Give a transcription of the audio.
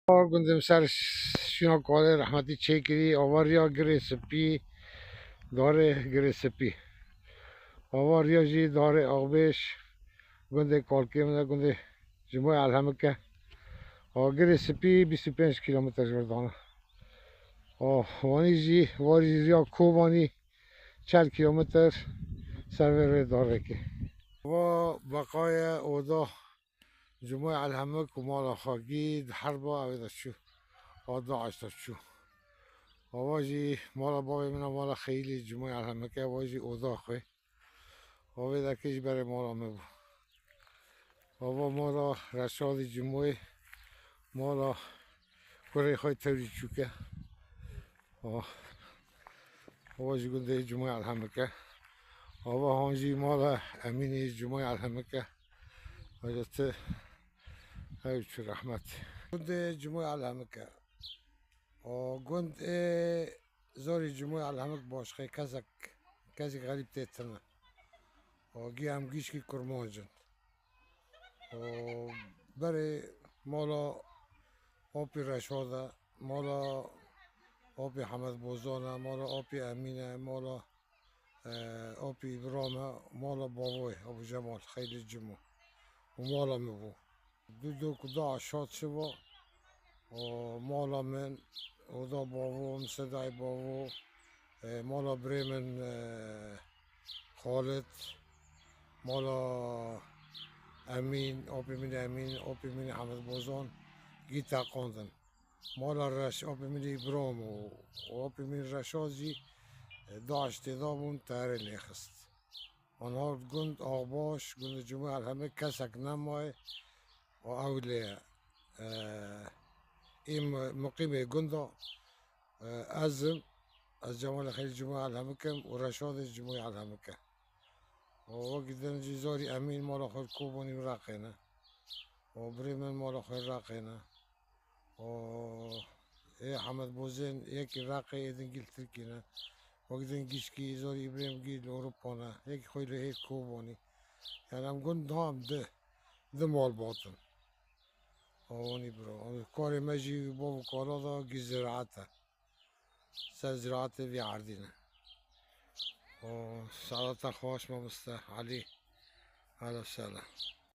گندم سر شناکاله رحمتی چکری آواریا گره سپی داره گره سپی آواریا جی داره آبش گنده کالکی منده گنده جمعه الهمه که گره سپی 25 کیلومتر جردانه وانی جی واری ریا کوبانی 40 کیلومتر سرور داره که و بقای اودا جمعه الهمه که مالا خاگید حربا اویده شو آدا عشتا شو واجی مالا بابی من مالا خیلی جمعه الهمه که واجی اوضاع خواه واوی دکش برای مالا میبو واوا مالا رشاد جمعه مالا کره خواه توری چوکه واجی گنده جمعه الهمه که واوا هانجی مالا امینی جمعه الهمه که حضرت هیچ رحمت گنده جمعه الهمه که گنده زاری جمعه الهمه باش خیلی کسی غریب تیتنه گی هم گیش کی کرمان جن برای مالا آپی رشاده مالا آپی حمد بوزانه مالا آپی امینه مالا آپی ابرامه مالا بابای ابو جمال خیلی جمع و مالا میبو دو کدا شاد شوا و مالا من اودا بابو مصدای بابو مالا بريمن خالد مالا امین آبی من امین آبی من حمد بوزان گیتا قاندن مالا رش آبی من ابرام و آبی من رشازی داشت دابون تهره لیخست آنها گند آقباش گند جمعه همه کسک نمای و اولیه این مقیم گندا از جمال خیلی جمعه همه کم و رشاد جمعه همه کم و وقتی جزاری امین مالا خود کوبانی راقینه و بريمن مالا خود راقینه و حمد بوزین یکی راقی ایدن گیل ترکینه وقتی گیشکی زاری ابراهیم گیل اروپا نه یکی خود هیچ کوبانی یعنی هم گند هم ده مال باطن آوانی برو کاری مجی بابو کالا دا گی زراعته سر زراعت وی عردینه و سلامت خواهش ما علی علیه السلام